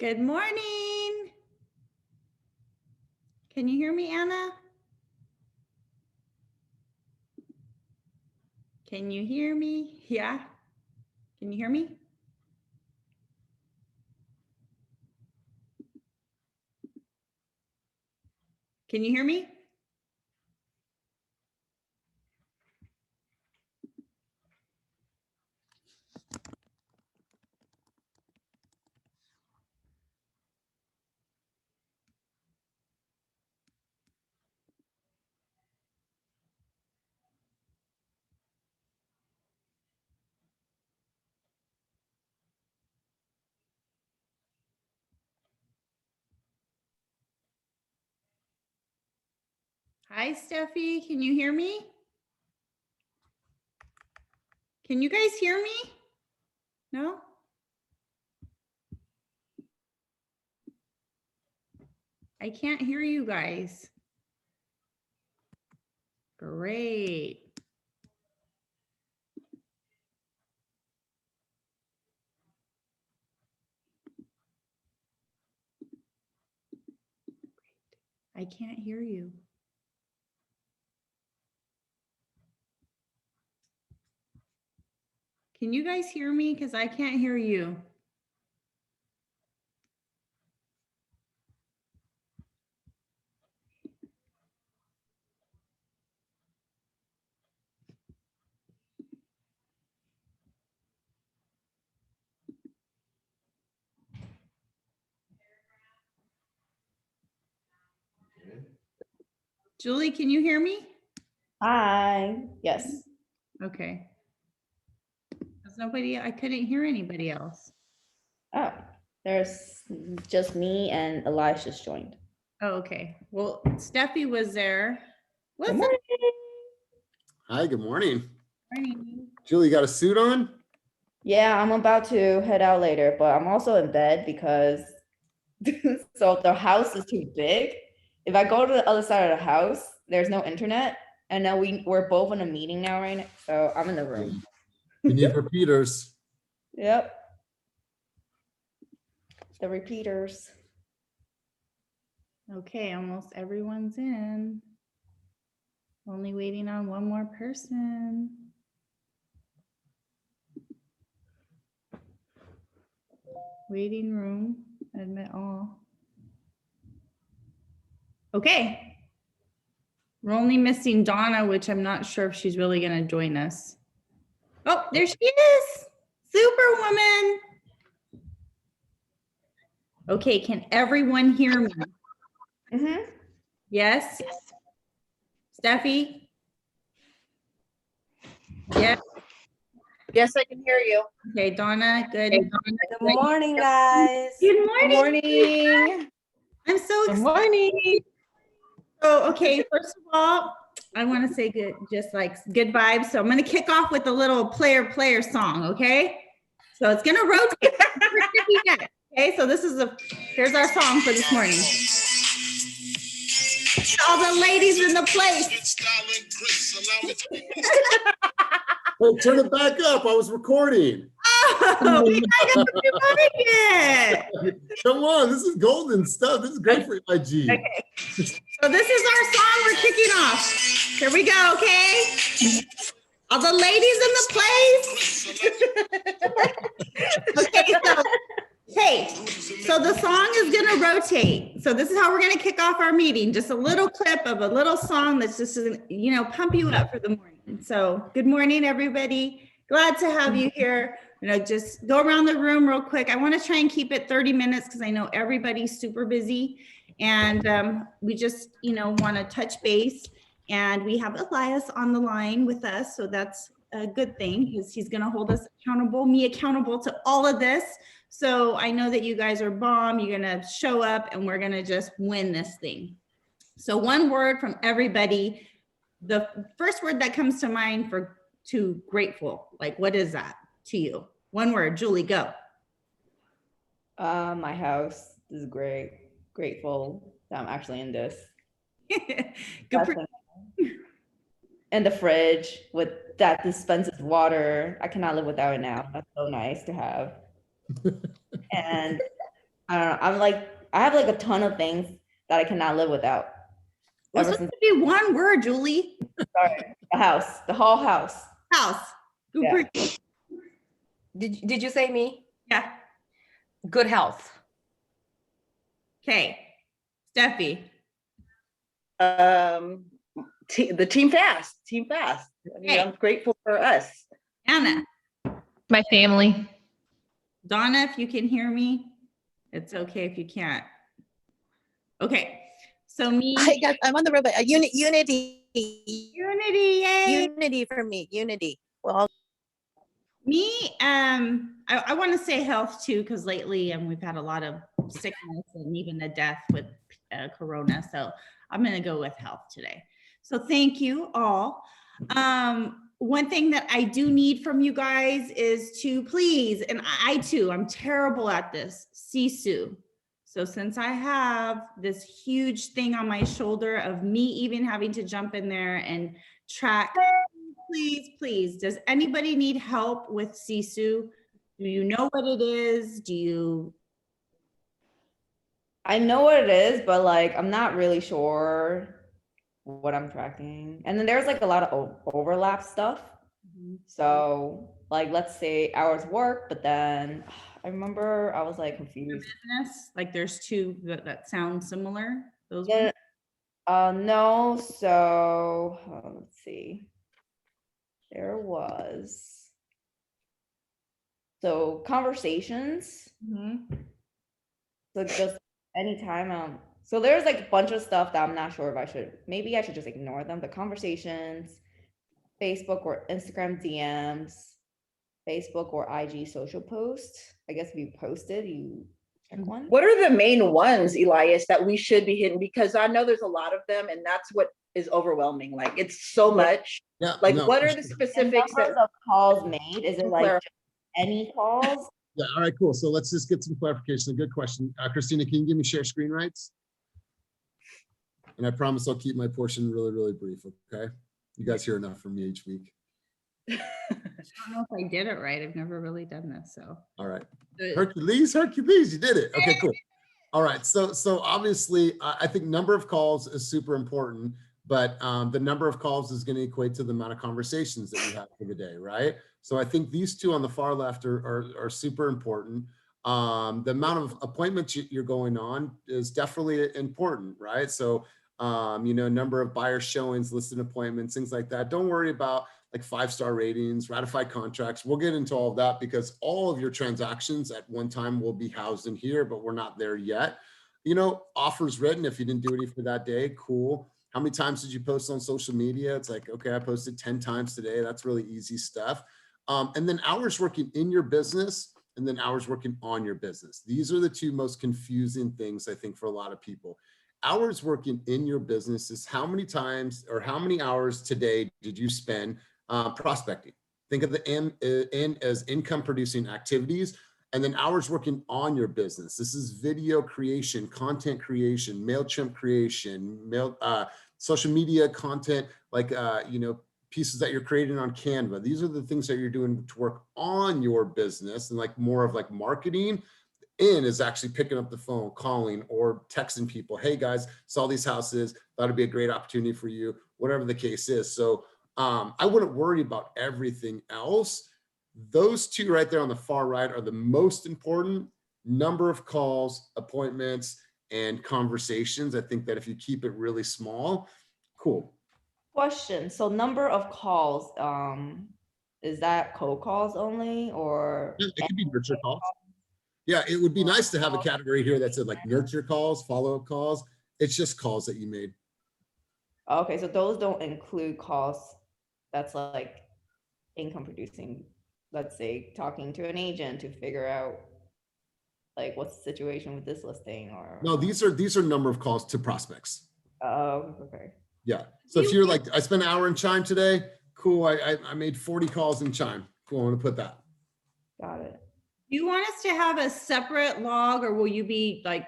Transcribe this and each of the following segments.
Good morning. Can you hear me, Anna? Can you hear me? Yeah. Can you hear me? Can you hear me? Hi, Steffi. Can you hear me? Can you guys hear me? No? I can't hear you guys. Great. I can't hear you. Can you guys hear me? Because I can't hear you. Julie, can you hear me? Hi. Yes. Okay. There's nobody, I couldn't hear anybody else. Oh, there's just me and Elisha's joined. Oh, okay. Well, Steffi was there. What's Good up? morning. Hi, good morning. Morning. Julie, you got a suit on? Yeah, I'm about to head out later, but I'm also in bed because so the house is too big. If I go to the other side of the house, there's no internet. And now we're both in a meeting now, right now. So I'm in the room. You need repeaters. Yep. The repeaters. Okay, almost everyone's in. Only waiting on one more person. Waiting room, admit all. Okay. We're only missing Donna, which I'm not sure if she's really going to join us. Oh, there she is. Superwoman. Okay, can everyone hear me? Mm-hmm. Yes? Steffi? Yes. Yes, I can hear you. Okay, Donna, good. Good morning, guys. Good morning. Good morning. I'm so Good excited. morning. So, okay, first of all, I want to say good, just like good vibes. So I'm going to kick off with a little player song, okay? So it's going to rotate. Okay, so here's our song for this morning. All the ladies in the place. Hey, turn it back up. I was recording. Oh, we got it. Come on, this is golden stuff. This is great for IG. Okay. So this is our song we're kicking off. Here we go, okay? All the ladies in the place. Okay, so the song is gonna rotate. So this is how we're gonna kick off our meeting. Just a little clip of a little song that's just, pump you up for the morning. So good morning, everybody. Glad to have you here. Just go around the room real quick. I wanna try and keep it 30 minutes because I know everybody's super busy. And we just, wanna touch base. And we have Elias on the line with us. So that's a good thing because he's gonna hold us accountable, me accountable to all of this. So I know that you guys are bomb. You're going to show up and we're going to just win this thing. So one word from everybody. The first word that comes to mind to grateful, like what is that to you? One word, Julie, go. My house is great. Grateful that I'm actually in this. And the fridge with that dispenses water. I cannot live without it now. That's so nice to have. And I don't know. I'm like, I have like a ton of things that I cannot live without. What's Ever supposed since to be one word, Julie? the house, the whole house. House. Yeah. Did you say me? Yeah. Good health. Okay. Steffi. The team fast. I mean, Okay. I'm grateful for us. Anna. My family. Donna, if you can hear me, it's okay if you can't. Okay. So me. I'm on the road, but unity. Unity, yay. Unity for me. Unity. Well, Me, I want to say health too, because lately we've had a lot of sickness and even a death with Corona. So I'm going to go with health today. So thank you all. One thing that I do need from you guys is to please, and I too, I'm terrible at this, Sisu. So since I have this huge thing on my shoulder of me even having to jump in there and track, please, does anybody need help with Sisu? Do you know what it is? I know what it is, but like, I'm not really sure what I'm tracking. And then there's like a lot of overlap stuff. So like, let's say hours work, but then I remember I was like confused. Business? Like there's two that sound similar? Those Yeah, ones? no, so let's see. There was. So conversations. So just anytime, so there's like a bunch of stuff that I'm not sure if maybe I should just ignore them. The conversations, Facebook or Instagram DMs, Facebook or IG social posts. I guess if you posted, you check one. What are the main ones, Elias, that we should be hitting? Because I know there's a lot of them, and that's what is overwhelming. Like, it's so much. Yeah. Like, no, what for are the sure. specifics that Numbers of calls made? Is it like Clarify. just any calls? Yeah, all right, cool. So let's just get some clarification. A good question. Christina, can you give me share screen rights? And I promise I'll keep my portion really, really brief, okay? You guys hear enough from me each week. I don't know if I did it right. I've never really done this, so. All right. Hercules, you did it. Okay, cool. All right, so obviously, I think number of calls is super important, but the number of calls is going to equate to the amount of conversations that you have for the day, right? So I think these two on the far left are super important. The amount of appointments you're going on is definitely important, right? So, number of buyer showings, listed appointments, things like that. Don't worry about like 5-star ratings, ratified contracts. We'll get into all of that because all of your transactions at one time will be housed in here, but we're not there yet. Offers written, if you didn't do any for that day, cool. How many times did you post on social media? It's like, okay, I posted 10 times today. That's really easy stuff. And then hours working in your business and then hours working on your business. These are the two most confusing things, I think, for a lot of people. Hours working in your business is how many times or how many hours today did you spend prospecting? Think of the N as income producing activities, and then hours working on your business. This is video creation, content creation, MailChimp creation, social media content, like, pieces that you're creating on Canva. These are the things that you're doing to work on your business, and like more of like marketing. In is actually picking up the phone, calling or texting people. Hey guys, saw these houses, thought it'd be a great opportunity for you, whatever the case is. So I wouldn't worry about everything else. Those two right there on the far right are the most important: number of calls, appointments, and conversations. I think that if you keep it really small, cool. Question. So number of calls, is that cold calls only or? It could be nurture calls. Yeah, it would be nice to have a category here that said like nurture calls, follow-up calls. It's just calls that you made. Okay, so those don't include calls that's like income producing, let's say talking to an agent to figure out like what's the situation with this listing or. No, these are number of calls to prospects. Oh, okay. Yeah. So if you're like, I spent an hour in Chime today, cool. I made 40 calls in Chime. Cool, I'm gonna put that. Got it. Do you want us to have a separate log, or will you be like,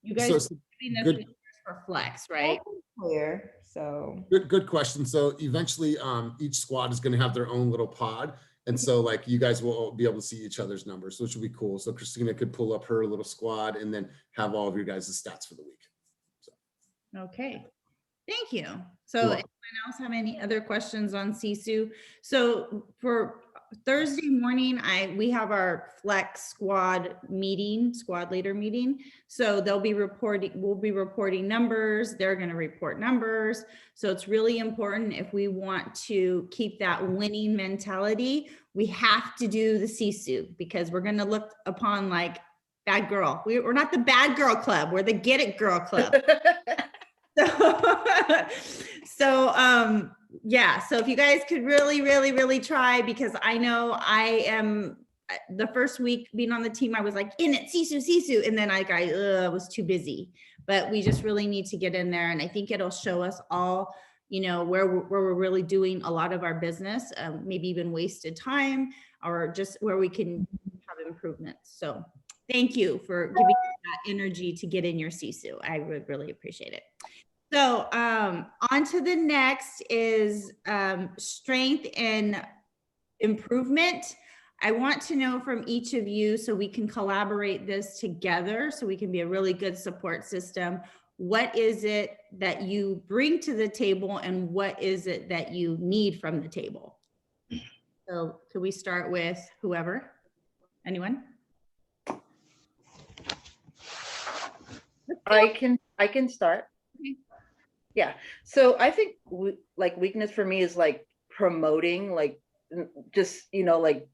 you guys So doing this good- for Flex, right? Clear, so. Good question. So eventually each squad is going to have their own little pod. And so like you guys will be able to see each other's numbers, which will be cool. So Christina could pull up her little squad and then have all of your guys' stats for the week. Okay, thank you. So You're anyone welcome. else have any other questions on Sisu? So for Thursday morning, we have our flex squad leader meeting. So we'll be reporting numbers. They're going to report numbers. So it's really important if we want to keep that winning mentality, we have to do the Sisu because we're going to look upon like bad girl. We're not the bad girl club. We're the get it girl club. Yeah, so if you guys could really try, because I know I am the first week being on the team, I was like in it, Sisu, and then I was too busy, but we just really need to get in there. And I think it'll show us all, where we're really doing a lot of our business, maybe even wasted time, or just where we can have improvements. So thank you for giving me that energy to get in your Sisu. I would really appreciate it. So on to the next is strength and improvement. I want to know from each of you so we can collaborate this together so we can be a really good support system. What is it that you bring to the table and what is it that you need from the table? So could we start with whoever? Anyone? I can start. Okay. Yeah. So I think like weakness for me is like promoting, like just, like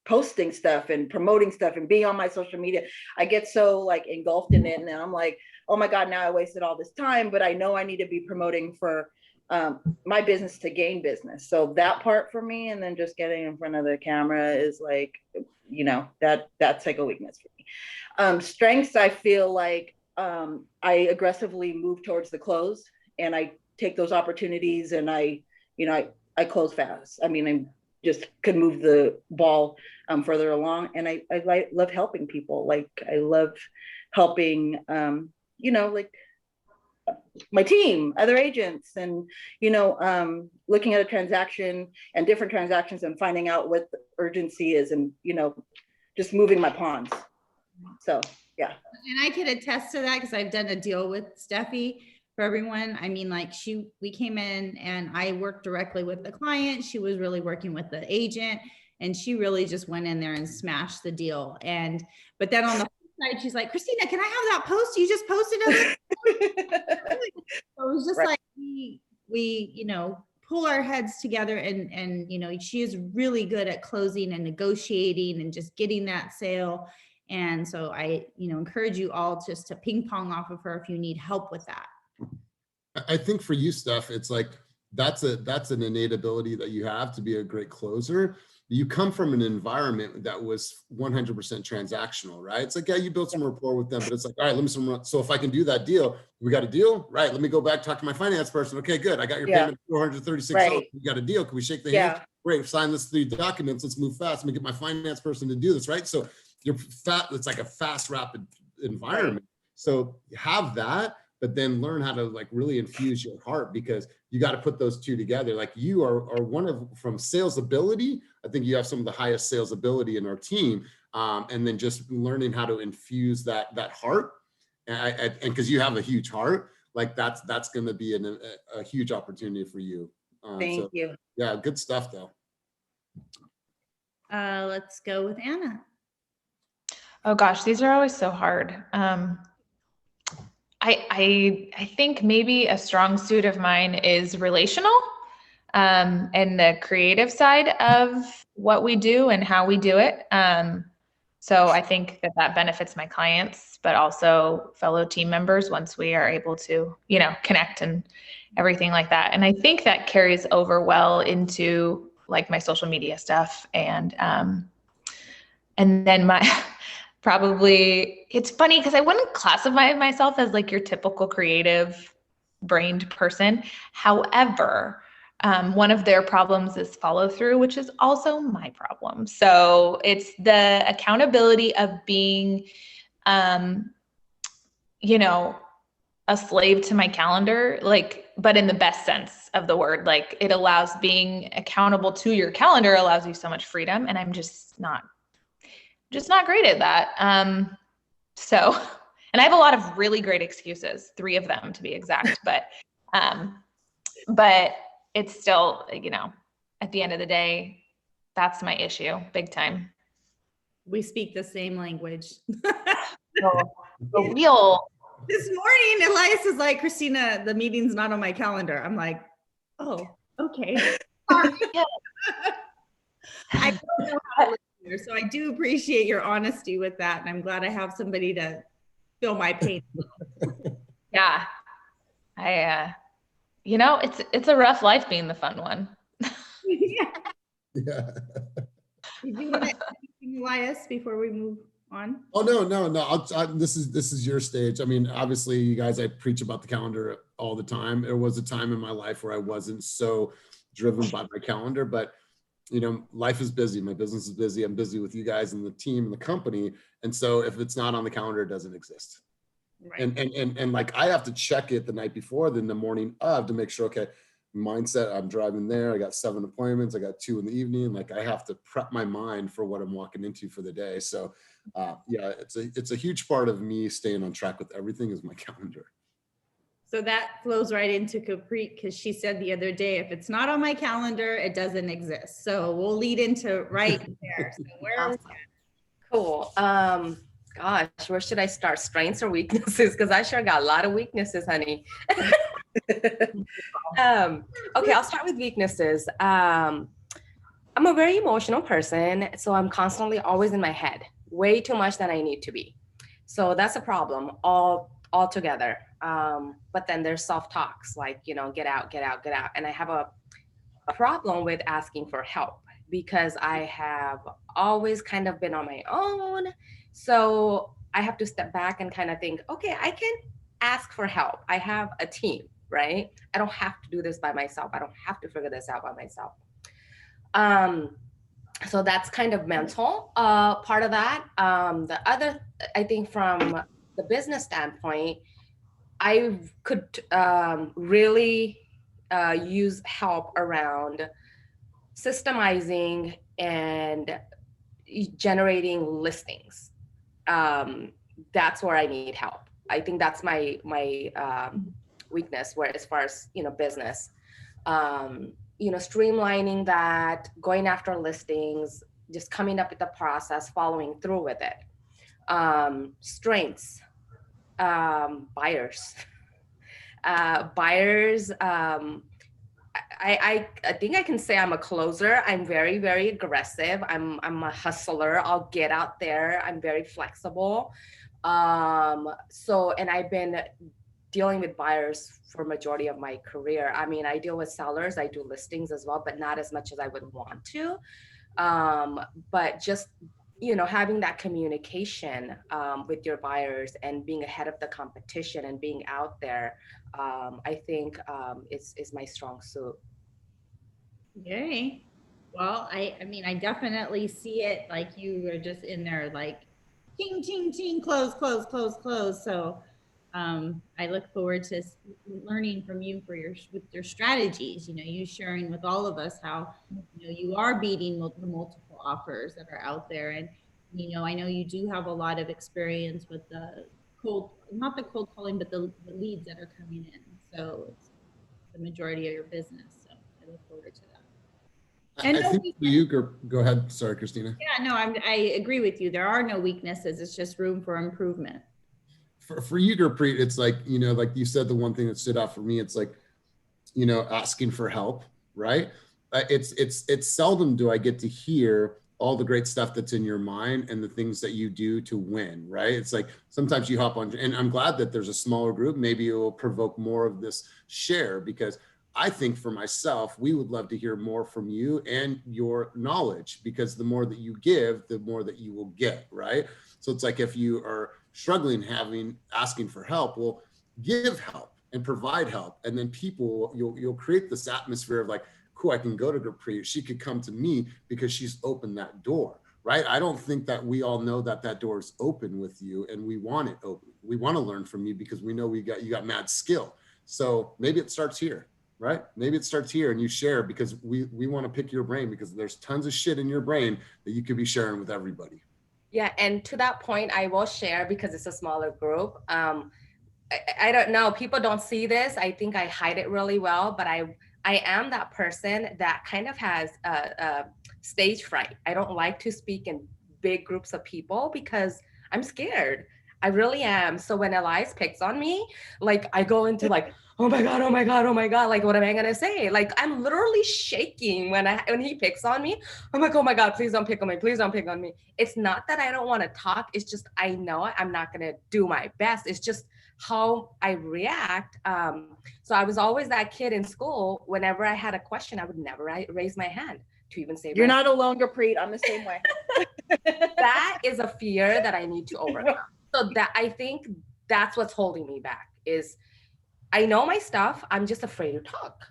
posting stuff and promoting stuff and being on my social media. I get so like engulfed in it and I'm like, oh my God, now I wasted all this time, but I know I need to be promoting for my business to gain business. So that part for me, and then just getting in front of the camera is like, that's like a weakness for me. Strengths, I feel like I aggressively move towards the close and I take those opportunities and I close fast. I mean, I just could move the ball further along. And I love helping people. Like I love helping, like my team, other agents, and, looking at a transaction and different transactions and finding out what the urgency is and, just moving my pawns. So, yeah. And I could attest to that because I've done a deal with Steffi for everyone. I mean, like we came in and I worked directly with the client. She was really working with the agent and she really just went in there and smashed the deal. But then on the flip side, she's like, Christina, can I have that post you just posted? So it was just like we pull our heads together and she is really good at closing and negotiating and just getting that sale. And so I, encourage you all just to ping pong off of her if you need help with that. I think for you, Steph, it's like that's an innate ability that you have to be a great closer. You come from an environment that was 100% transactional, right? It's like, yeah, you built some rapport with them, but it's like, all right, so if I can do that deal, we got a deal, right? Let me go back, talk to my finance person. Okay, good. I got your payment, $436. Right. We got a deal. Can we shake the hand? Great. Sign this 3 documents. Let's move fast. Let me get my finance person to do this, right? So it's like a fast, rapid environment. Right. So have that, but then learn how to like really infuse your heart, because you got to put those two together. Like you are from sales ability. I think you have some of the highest sales ability in our team. And then just learning how to infuse that heart. And because you have a huge heart, like that's going to be a huge opportunity for you. Thank you. Yeah, good stuff though. Let's go with Anna. Oh gosh, these are always so hard. I think maybe a strong suit of mine is relational, and the creative side of what we do and how we do it. So I think that benefits my clients, but also fellow team members once we are able to, connect and everything like that. And I think that carries over well into like my social media stuff. And then probably, it's funny because I wouldn't classify myself as like your typical creative brained person. However, one of their problems is follow through, which is also my problem. So it's the accountability of being, a slave to my calendar, like but in the best sense of the word. Like, it allows, being accountable to your calendar allows you so much freedom, and I'm just not great at that. So, and I have a lot of really great excuses, 3 of them to be exact, but it's still, you know, at the end of the day, that's my issue, big time. We speak the same language. So, the real, This morning, Elias is like, Christina, the meeting's not on my calendar. I'm like, oh, okay. Yeah. I don't know how to live here, so I do appreciate your honesty with that, and I'm glad I have somebody to feel my pain. Yeah. You know, it's a rough life being the fun one. Yeah. Yeah. Did you want to add anything, Elias, before we move on? Oh, no. This is your stage. I mean, obviously, you guys, I preach about the calendar all the time. There was a time in my life where I wasn't so driven by my calendar, but you know, life is busy. My business is busy. I'm busy with you guys and the team and the company. And so if it's not on the calendar, it doesn't exist. Right. And like, I have to check it the night before, then the morning of, to make sure, okay, mindset, I'm driving there. I got 7 appointments. I got 2 in the evening. Like, I have to prep my mind for what I'm walking into for the day. So yeah, it's a huge part of me staying on track with everything is my calendar. So that flows right into Capri, because she said the other day, if it's not on my calendar, it doesn't exist. So we'll lead into right there. So where are we at? Cool. Gosh, where should I start? Strengths or weaknesses? Because I sure got a lot of weaknesses, honey. Okay, I'll start with weaknesses. I'm a very emotional person, so I'm constantly always in my head, way too much than I need to be. So that's a problem altogether. But then there's self-talks like, you know, get out. And I have a problem with asking for help because I have always kind of been on my own. So I have to step back and kind of think, okay, I can ask for help. I have a team, right? I don't have to do this by myself. I don't have to figure this out by myself. So that's kind of mental part of that. The other, I think from the business standpoint, I could really use help around systemizing and generating listings. That's where I need help. I think that's my weakness, where as far as, you know, business, you know, streamlining that, going after listings, just coming up with the process, following through with it. Strengths, buyers. I think I can say I'm a closer. I'm very, very aggressive. I'm a hustler. I'll get out there. I'm very flexible. And I've been dealing with buyers for majority of my career. I mean, I deal with sellers. I do listings as well, but not as much as I would want to. But just, you know, having that communication with your buyers and being ahead of the competition and being out there, I think is my strong suit. Yay. Well, I mean, I definitely see it like you are just in there like ting, ting, ting, close. So I look forward to learning from you with your strategies, you know, you sharing with all of us how, you know, you are beating the multiple offers that are out there. And, you know, I know you do have a lot of experience with not the cold calling, but the leads that are coming in. So it's the majority of your business. So I look forward to that. And I think for you, go ahead. Sorry, Christina. Yeah, no, I agree with you. There are no weaknesses. It's just room for improvement. For you, Gurpreet, it's like, you know, like you said, the one thing that stood out for me, it's like, you know, asking for help, right? It's seldom do I get to hear all the great stuff that's in your mind and the things that you do to win, right? It's like sometimes you hop on, and I'm glad that there's a smaller group. Maybe it will provoke more of this share, because I think for myself, we would love to hear more from you and your knowledge, because the more that you give, the more that you will get, right? So it's like, if you are struggling, asking for help, well, give help and provide help. And then you'll create this atmosphere of like, cool, I can go to Gurpreet. She could come to me because she's opened that door, right? I don't think that we all know that door is open with you, and we want it open. We want to learn from you because we know you got mad skill. So maybe it starts here, right? Maybe it starts here and you share, because we want to pick your brain, because there's tons of shit in your brain that you could be sharing with everybody. Yeah, and to that point, I will share, because it's a smaller group. I don't know, people don't see this. I think I hide it really well, but I am that person that kind of has a stage fright. I don't like to speak in big groups of people because I'm scared. I really am. So when Elias picks on me, like I go into like, oh my God, oh my God, oh my God. Like, what am I gonna say? Like, I'm literally shaking when he picks on me. I'm like, oh my God, please don't pick on me. Please don't pick on me. It's not that I don't want to talk. It's just, I know I'm not gonna do my best. It's just how I react. So I was always that kid in school. Whenever I had a question, I would never raise my hand to even say. You're not alone, Gurpreet. I'm the same way. That is a fear that I need to overcome. So that, I think that's what's holding me back, is I know my stuff. I'm just afraid to talk.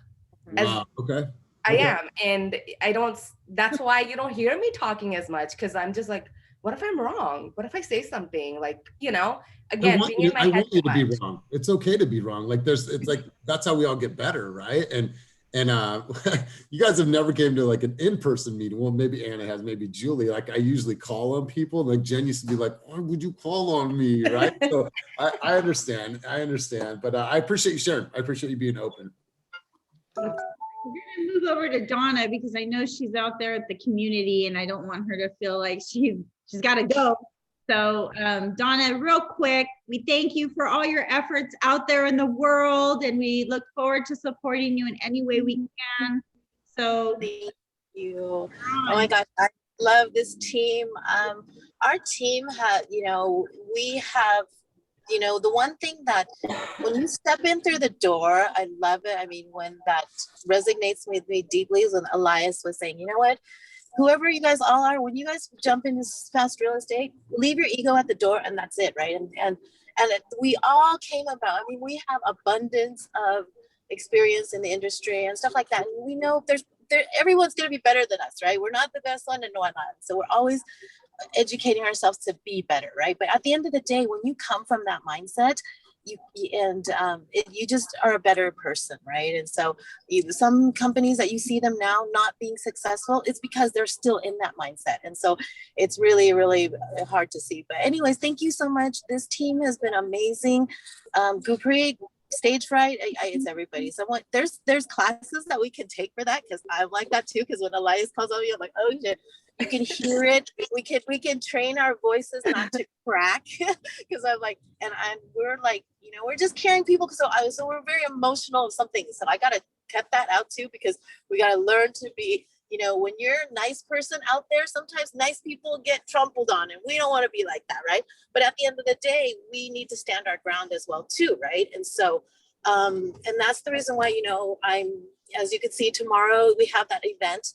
Wow. Okay. I am. And I don't, that's why you don't hear me talking as much, because I'm just like, what if I'm wrong? What if I say something like, again, being in my head. I want you to be wrong. It's okay to be wrong. Like it's like, that's how we all get better, right? And you guys have never came to like an in-person meeting. Well, maybe Anna has, maybe Julie. Like I usually call on people. Like Jen used to be like, why would you call on me, right? So I understand, but I appreciate you sharing. I appreciate you being open. We're gonna move over to Donna, because I know she's out there at the community and I don't want her to feel like she's got to go. So Donna, real quick, we thank you for all your efforts out there in the world, and we look forward to supporting you in any way we can. So Thank you. Oh my gosh, I love this team. Our team has, we have, the one thing that when you step in through the door, I love it. I mean, when that resonates with me deeply is when Elias was saying, you know what? Whoever you guys all are, when you guys jump into fast real estate, leave your ego at the door, and that's it, right? And we all came about. I mean, we have abundance of experience in the industry and stuff like that. And we know everyone's going to be better than us, right? We're not the best one, and no one not. So we're always educating ourselves to be better, right? But at the end of the day, when you come from that mindset, you just are a better person, right? And so some companies that you see them now not being successful, it's because they're still in that mindset. And so it's really, really hard to see. But anyways, thank you so much. This team has been amazing. Gurpreet, stage fright, it's everybody. Someone there's classes that we can take for that, because I'm like that too. Because when Elias calls on me, I'm like, oh shit. You can hear it. We can train our voices not to crack, because I'm like, and we're like, we're just carrying people. So we're very emotional of something. So I gotta cut that out too, because we gotta learn to be, when you're a nice person out there, sometimes nice people get trampled on, and we don't want to be like that, right? But at the end of the day, we need to stand our ground as well too, right? And so, and that's the reason why, as you can see tomorrow, we have that event.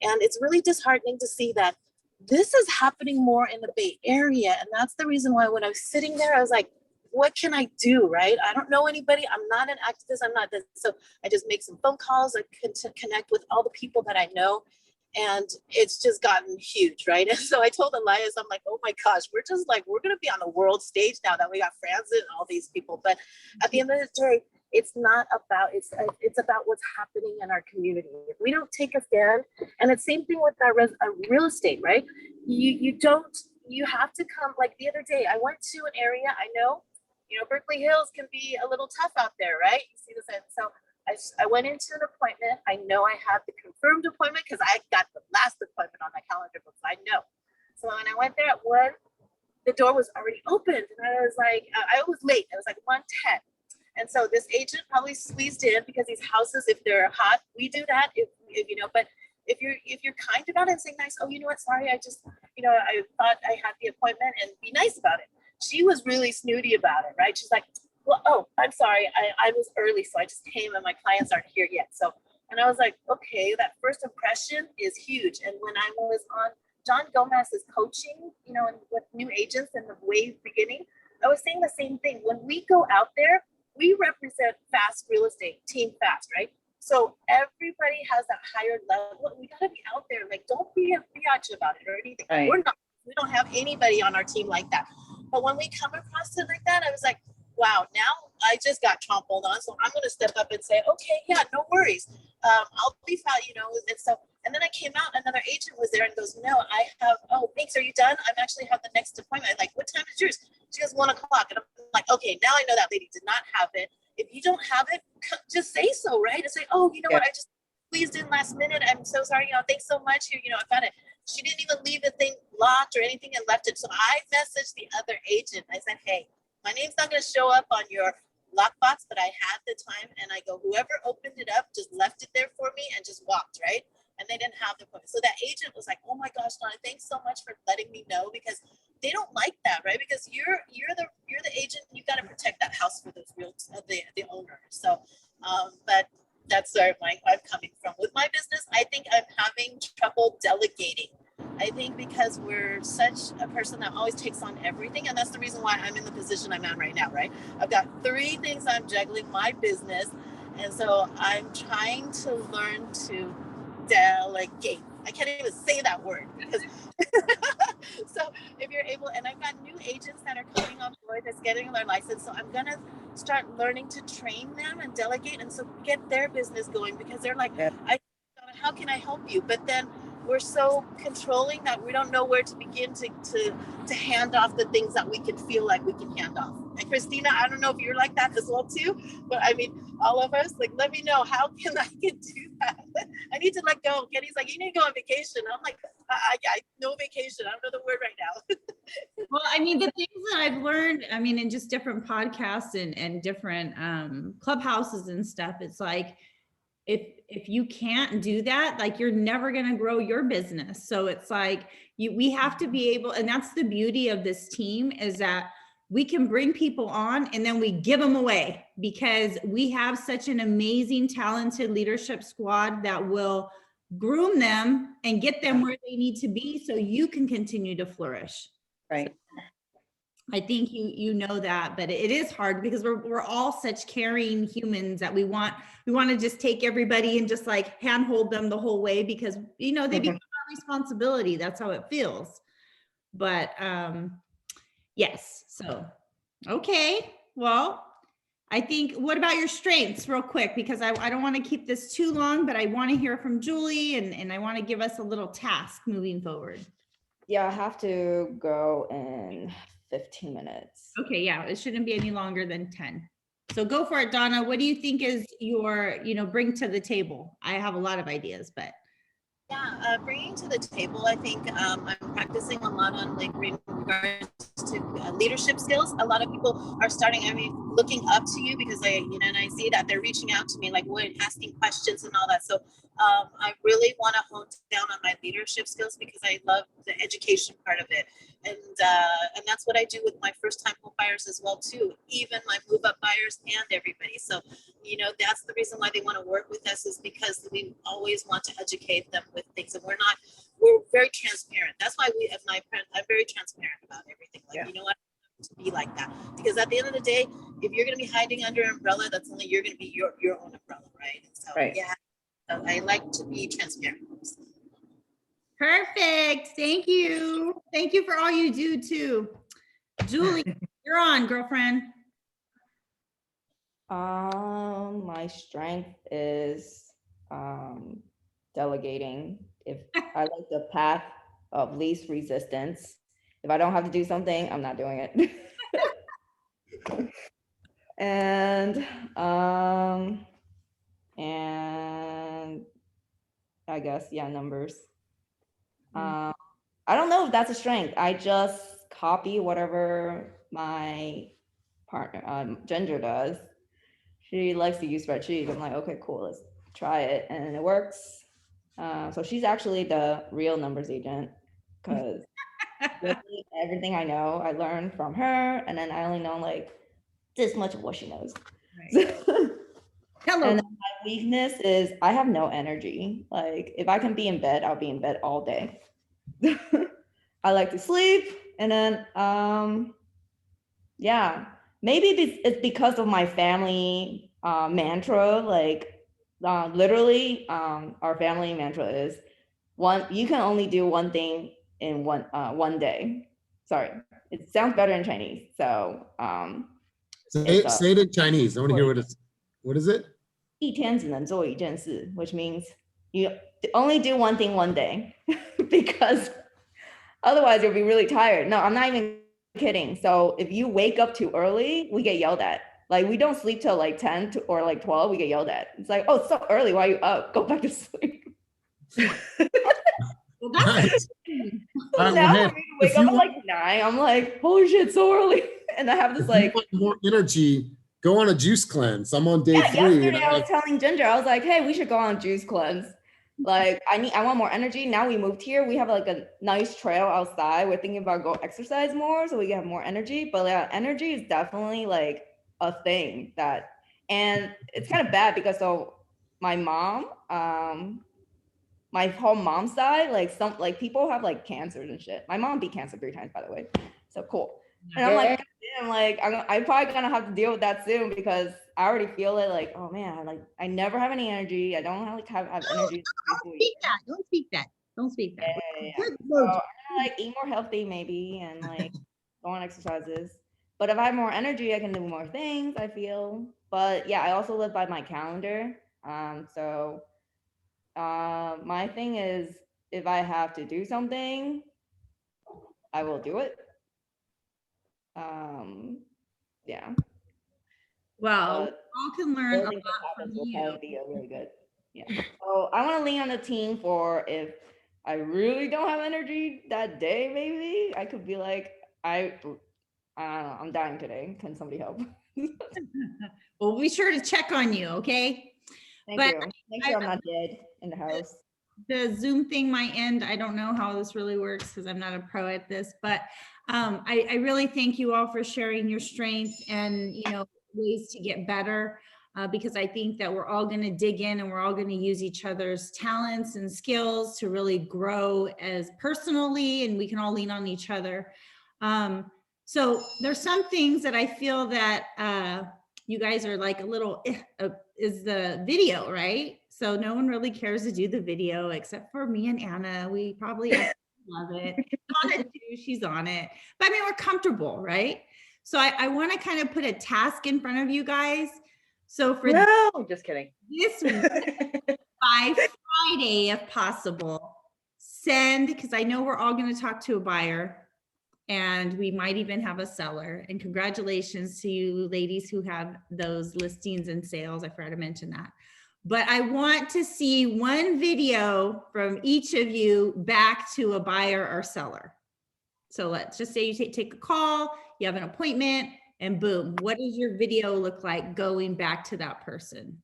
And it's really disheartening to see that this is happening more in the Bay Area. And that's the reason why when I was sitting there, I was like, what can I do, right? I don't know anybody. I'm not an activist. I'm not this. So I just make some phone calls. I can connect with all the people that I know. And it's just gotten huge, right? And so I told Elias, I'm like, oh my gosh, we're going to be on the world stage now that we got Francis and all these people. But at the end of the day, it's not about, it's about what's happening in our community. If we don't take a stand, and it's same thing with our real estate, right? You have to come, like the other day, I went to an area, I know, Berkeley Hills can be a little tough out there, right? You see this, and so I went into an appointment. I know I have the confirmed appointment because I got the last appointment on my calendar book, so I know. So when I went there at 1, the door was already opened, and I was like, I was late. It was like 1:10. And so this agent probably squeezed in, because these houses, if they're hot, we do that. If but if you're kind about it and saying nice, oh, you know what, sorry, I just, I thought I had the appointment, and be nice about it. She was really snooty about it, right? She's like, well, oh, I'm sorry, I was early, so I just came and my clients aren't here yet. So, and I was like, okay, that first impression is huge. And when I was on John Gomez's coaching, with new agents in the way beginning, I was saying the same thing. When we go out there, we represent fast real estate, team fast, right? So everybody has that higher level. We gotta be out there. Like, don't be a biatch about it or anything. Right. We don't have anybody on our team like that. But when we come across it like that, I was like, wow, now I just got trampled on. So I'm going to step up and say, okay, yeah, no worries. I'll be fine, you know, and so, and then I came out, another agent was there and goes, no, I have, oh, thanks. Are you done? I'm actually have the next appointment. I'm like, what time is yours? She goes, 1 o'clock. And I'm like, okay, now I know that lady did not have it. If you don't have it, just say so, right? And say, oh, you know what? I just squeezed in last minute. I'm so sorry. You know, thanks so much. Here, you know, I found it. She didn't even leave the thing locked or anything and left it. So I messaged the other agent. I said, hey, my name's not going to show up on your lockbox, but I had the time. And I go, whoever opened it up just left it there for me and just walked, right? And they didn't have the appointment. So that agent was like, oh my gosh, Donna, thanks so much for letting me know, because they don't like that, right? Because you're the agent, you've got to protect that house for those real the owner. So but that's where I'm coming from. With my business, I think I'm having trouble delegating. I think because we're such a person that always takes on everything. And that's the reason why I'm in the position I'm at right now, right? I've got 3 things I'm juggling, my business. And so I'm trying to learn to delegate. I can't even say that word because so if you're able, and I've got new agents that are coming on board that's getting their license. So I'm gonna start learning to train them and delegate, and so get their business going, because they're like, how can I help you? But then we're so controlling that we don't know where to begin to hand off the things that we can feel like we can hand off. And Christina, I don't know if you're like that as well too, but I mean, all of us, like, let me know, how can I do that? I need to let go. Kenny's like, you need to go on vacation. I'm like, I no vacation. I don't know the word right now. Well, I mean, the things that I've learned, I mean, in just different podcasts and different clubhouses and stuff, it's like, if you can't do that, like, you're never going to grow your business. So it's like, we have to be able, and that's the beauty of this team, is that we can bring people on and then we give them away, because we have such an amazing, talented leadership squad that will groom them and get them where they need to be so you can continue to flourish. Right. So I think you know that, but it is hard because we're all such caring humans that we want to just take everybody and just like handhold them the whole way, because, you know, they become our responsibility. That's how it feels. But yes. So, okay. Well, I think, what about your strengths real quick? Because I don't want to keep this too long, but I want to hear from Julie, and I want to give us a little task moving forward. Yeah, I have to go in 15 minutes. Okay. Yeah. It shouldn't be any longer than 10. So go for it, Donna. What do you think is your, bring to the table? I have a lot of ideas, but. Yeah, bringing to the table, I think I'm practicing a lot on, like, regards to leadership skills. A lot of people are looking up to you, because and I see that they're reaching out to me, like, asking questions and all that. So I really want to hone down on my leadership skills, because I love the education part of it. And that's what I do with my first time home buyers as well too, even my move up buyers and everybody. So, that's the reason why they want to work with us, is because we always want to educate them with things, and we're very transparent. That's why I'm very transparent about everything. Like, you know what? To be like that, because at the end of the day, if you're going to be hiding under an umbrella, that's only you're going to be your own umbrella, right? And so, yeah, so I like to be transparent. Perfect. Thank you. Thank you for all you do too. Julie, you're on, girlfriend. My strength is delegating. If I like the path of least resistance. If I don't have to do something, I'm not doing it. and I guess, yeah, numbers. I don't know if that's a strength. I just copy whatever my partner, Ginger, does. She likes to use spreadsheets. I'm like, okay, cool, let's try it. And it works. So she's actually the real numbers agent, because everything I know, I learned from her. And then I only know like this much of what she knows. Right. Hello. And then my weakness is I have no energy. Like, if I can be in bed, I'll be in bed all day. I like to sleep. And then, yeah, maybe it's because of my family mantra. Like, literally, our family mantra is you can only do one thing in one day. Sorry, it sounds better in Chinese. So Say it in Chinese. I want to hear what is it? 一天只能做一件事, which means you only do one thing one day because otherwise you'll be really tired. No, I'm not even kidding. So if you wake up too early, we get yelled at. Like we don't sleep till like 10 or like 12, we get yelled at. It's like, oh, it's so early. Why are you up? Go back to sleep. Well, that's All right, Now well, hey, for me to wake if up you at want- like 9, I'm like, holy shit, so early. And I have this if you like, want more energy, go on a juice cleanse. I'm on day yeah, 3. and yesterday I was telling Ginger, I was like, hey, we should go on a juice cleanse. Like I want more energy. Now we moved here. We have like a nice trail outside. We're thinking about go exercise more so we can have more energy. But yeah, energy is definitely like a thing that, and it's kind of bad because so my mom, my whole mom's side, like some like people have like cancers and shit. My mom beat cancer 3 times, by the way. So cool. And I'm like, damn, like I'm probably gonna have to deal with that soon because I already feel it. Like, oh man, like I never have any energy. I don't have energy. don't speak that. Don't speak that. Don't speak that. Yeah. Good So Lord. I'm gonna like eat more healthy maybe and like go on exercises. But if I have more energy, I can do more things, I feel. But yeah, I also live by my calendar. So my thing is if I have to do something, I will do it. Yeah. Well, But all can learn a building lot habits from will you. probably be a really good. Yeah. So I want to lean on the team for if I really don't have energy that day, maybe I could be like, I don't know, I'm dying today. Can somebody help? We'll be sure to check on you, okay? Thank But you. Make sure I'm not dead in the house. The Zoom thing might end. I don't know how this really works because I'm not a pro at this, but I really thank you all for sharing your strengths and, you know, ways to get better because I think that we're all going to dig in and we're all going to use each other's talents and skills to really grow as personally, and we can all lean on each other. So there's some things that I feel that you guys are like a little, is the video, right? So no one really cares to do the video except for me and Anna. We probably love it. Anna too, she's on it. But I mean, we're comfortable, right? So I want to kind of put a task in front of you guys. So for No, just kidding. this week, by Friday, if possible, send, because I know we're all going to talk to a buyer and we might even have a seller. And congratulations to you ladies who have those listings and sales. I forgot to mention that. But I want to see one video from each of you back to a buyer or seller. So let's just say you take a call, you have an appointment, and boom, what does your video look like going back to that person?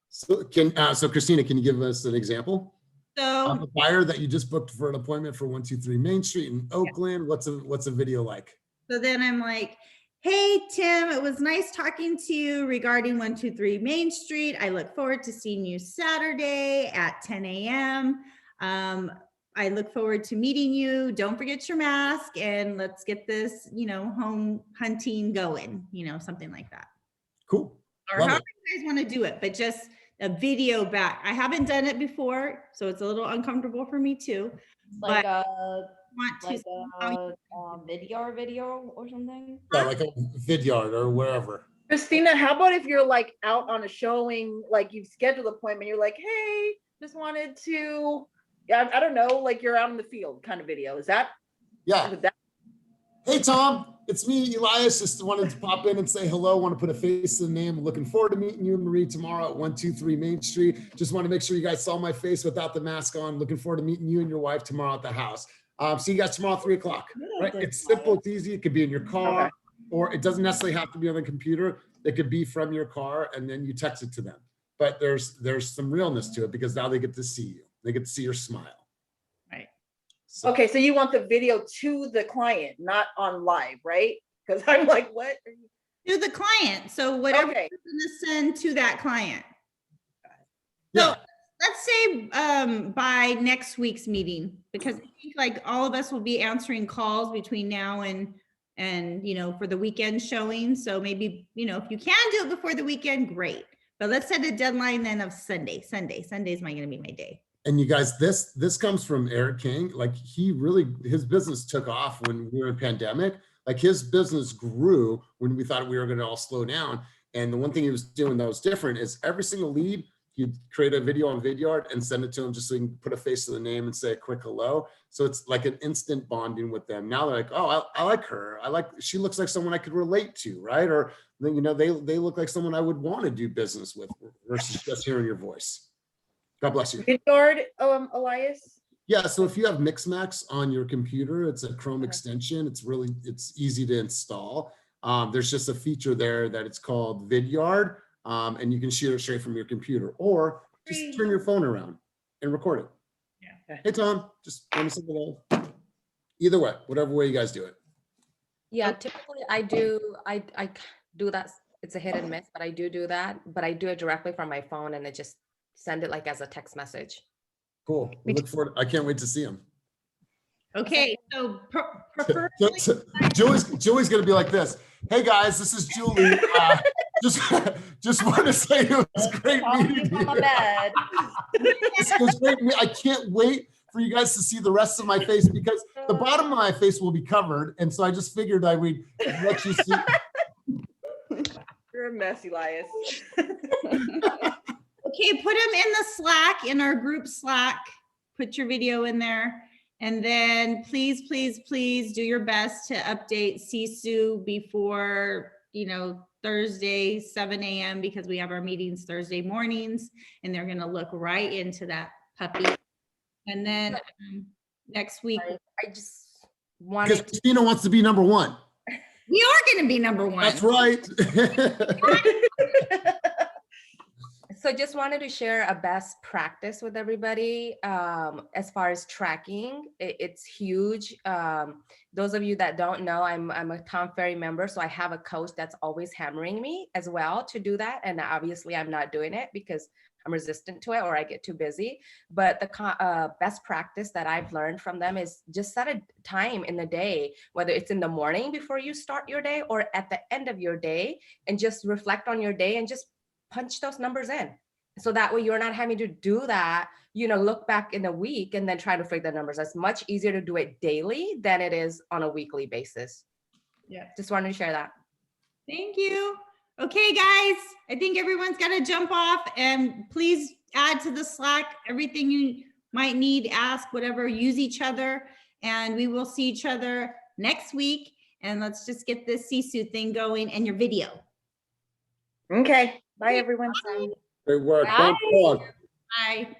So Christina, can you give us an example? So A buyer that you just booked for an appointment for 123 Main Street in Oakland. What's a video like? So then I'm like, hey, Tim, it was nice talking to you regarding 123 Main Street. I look forward to seeing you Saturday at 10 a.m. I look forward to meeting you. Don't forget your mask and let's get this, you know, home hunting going, you know, something like that. Cool. Or Love however it. you guys want to do it, but just a video back. I haven't done it before, so it's a little uncomfortable for me too. Like But a Want to like see how you- video or something. Yeah, like a Vidyard or wherever. Christina, how about if you're like out on a showing, like you've scheduled an appointment, you're like, hey, just wanted to, yeah, I don't know, like you're out in the field kind of video. Is that? Yeah. Would that Hey, Tom, it's me, Elias. Just wanted to pop in and say hello. Want to put a face to the name. Looking forward to meeting you and Marie tomorrow at 123 Main Street. Just want to make sure you guys saw my face without the mask on. Looking forward to meeting you and your wife tomorrow at the house. See you guys tomorrow at 3 o'clock. Right? It's simple. It's easy. It could be in your car, Okay. or it doesn't necessarily have to be on the computer. It could be from your car, and then you text it to them. But there's some realness to it because now they get to see you. They get to see your smile. Right. So, Okay, so you want the video to the client, not on live, right? Because I'm like, what? to the client. So whatever Okay. you're going to send to that client. yeah. Let's say by next week's meeting, because I think like all of us will be answering calls between now and you know, for the weekend showing. So maybe, you know, if you can do it before the weekend, great. But let's set a deadline then of Sunday. Sunday is going to be my day. And you guys, this comes from Eric King. Like he really, his business took off when we were in pandemic. Like his business grew when we thought we were going to all slow down. And the one thing he was doing that was different is every single lead, he'd create a video on Vidyard and send it to him just so he can put a face to the name and say a quick hello. So it's like an instant bonding with them. Now they're like, oh, I like her. She looks like someone I could relate to, right? Or, you know, they look like someone I would want to do business with versus just hearing your voice. God bless you. Vidyard, Elias? Yeah, so if you have Mixmax on your computer, it's a Chrome extension. It's easy to install. There's just a feature there that it's called Vidyard, and you can shoot it straight from your computer, or just turn your phone around and record it. Yeah. Hey Tom, just let me say hello. Either way, whatever way you guys do it. Yeah, typically I do that. It's a hit and miss, but I do that. But I do it directly from my phone, and it just send it like as a text message. Cool. We look forward. I can't wait to see him. Okay, so prefer. Julie's gonna be like this. Hey guys, this is Julie. Just want to say it was great meeting you. It was great. I can't wait for you guys to see the rest of my face because the bottom of my face will be covered, and so I just figured I would let you see. You're a mess, Elias. Okay, put them in the Slack, in our group Slack. Put your video in there. And then please, please, please do your best to update Sisu before, Thursday, 7 a.m. because we have our meetings Thursday mornings and they're going to look right into that puppy. And then next week. I just wanted Because Christina wants to be number one. We are going to be number one. That's right. So just wanted to share a best practice with everybody as far as tracking. It's huge. Those of you that don't know, I'm a Tom Ferry member, so I have a coach that's always hammering me as well to do that. And obviously I'm not doing it because I'm resistant to it or I get too busy. But the best practice that I've learned from them is just set a time in the day, whether it's in the morning before you start your day or at the end of your day, and just reflect on your day and just punch those numbers in. So that way you're not having to do that, look back in a week and then try to figure the numbers. It's much easier to do it daily than it is on a weekly basis. Yeah. Just wanted to share that. Thank you. Okay, guys, I think everyone's got to jump off and please add to the Slack everything you might need, ask, whatever, use each other, and we will see each other next week. And let's just get this Sisu thing going and your video. Okay. Bye, everyone. Great work. Bye. Don't talk. Bye.